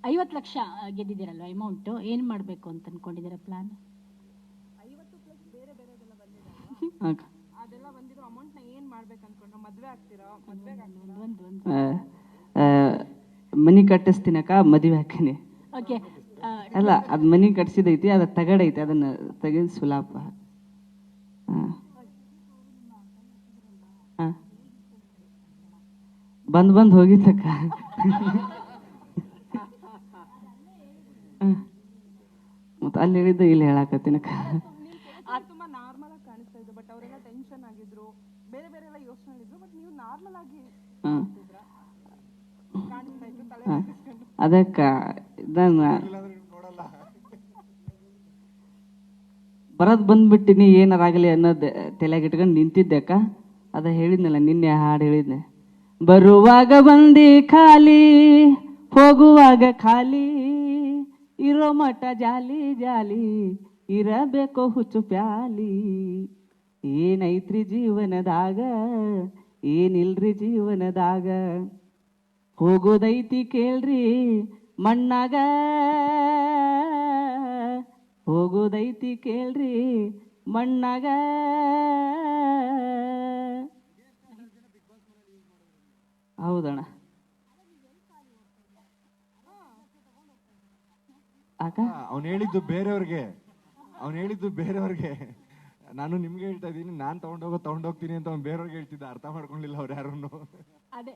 50 lakh ಗೆದ್ದಿದ್ದೀರಲ್ವ amount, ಏನು ಮಾಡಬೇಕು ಅಂತ ಅನ್ಕೊಂಡಿದ್ದೀರಾ ಪ್ಲಾನ್? 50 ಪ್ಲಸ್ ಬೇರೆ ಬೇರೆದೆಲ್ಲ ಬಂದಿದೆ, ಅದೆಲ್ಲ ಬಂದಿರೋ ಅಮೌಂಟ್ನ ಏನು ಮಾಡ್ಬೇಕು ಅನ್ಕೊಂಡು ಮದುವೆ ಆಗ್ತೀರಾ? ಮದುವೆಗೆ ಮನಿ ಕಟ್ಟಿಸ್ತೀನಕ್ಕ, ಮದುವೆ ಹಾಕಿನಿ. ಓಕೆ, ಅಲ್ಲ, ಅದು ಮನಿ ಕಟ್ಸಿದೈತಿ, ಅದು ತಗಡೈತಿ, ಅದನ್ನ ತೆಗೆದು ಸುಲಾಪ. ಬಂದ್ ಹೋಗಿದ್ದಕ್ಕ. ಮತ್ತೆ ಅಲ್ಲಿ ಹೇಳಿದ್ದು ಇಲ್ಲಿ ಹೇಳಾಕತ್ತೀನಕ್ಕ. ತುಂಬಾ ನಾರ್ಮಲ್ ಆಗಿ ಕಾಣಿಸ್ತಾ ಇದ್ರು, ಬಟ್ ಅವರೆಲ್ಲ ಟೆನ್ಷನ್ ಆಗಿದ್ರು, ಬೇರೆ ಬೇರೆ ಎಲ್ಲ ಯೋಚನೆ ಇದ್ರು, ಬಟ್ ನೀವು ನಾರ್ಮಲ್ ಆಗಿ ಕಾಣಿಸ್ತಾ ಇದ್ರು, ತಲೆ ಅದಕ್ಕ ಬರದ್ ಬಂದ್ಬಿಟ್ಟಿನಿ, ಏನಾರಾಗಲಿ ಅನ್ನೋದು ತಲೆಯಾಗ ಇಟ್ಕೊಂಡು ನಿಂತಿದ್ದಕ್ಕ. ಅದ ಹೇಳಿದ್ನಲ್ಲ ನಿನ್ನೆ, ಹಾಡು ಹೇಳಿದ್ನೆ. ಬರುವಾಗ ಬಂದಿ ಖಾಲಿ, ಹೋಗುವಾಗ ಖಾಲಿ, ಇರೋ ಮಠ ಜಾಲಿ ಜಾಲಿ, ಇರಬೇಕು ಹುಚ್ಚು ಪ್ಯಾಲಿ. ಏನೈತ್ರಿ ಜೀವನದಾಗ, ಏನಿಲ್ರಿ ಜೀವನದಾಗ, ಹೋಗೋದೈತಿ ಕೇಳ್ರಿ ಮಣ್ಣಾಗ, ಹೋಗೋದೈತಿ ಕೇಳ್ರಿ ಮಣ್ಣಾಗ. ಹೌದಣ್ಣ. ಅವ್ನು ಹೇಳಿದ್ದು ಬೇರೆಯವ್ರಿಗೆ, ನಾನು ನಿಮ್ಗೆ ಹೇಳ್ತಾ ಇದ್ದೀನಿ, ನಾನು ತಗೊಂಡೋಗ್ತೀನಿ ಅಂತ ಅವ್ನು ಬೇರೆಯವ್ರಿಗೆ ಹೇಳ್ತಿದ್ದ. ಅರ್ಥ ಮಾಡ್ಕೊಂಡಿಲ್ಲ ಅವ್ರು ಯಾರನ್ನು. ಅದೇ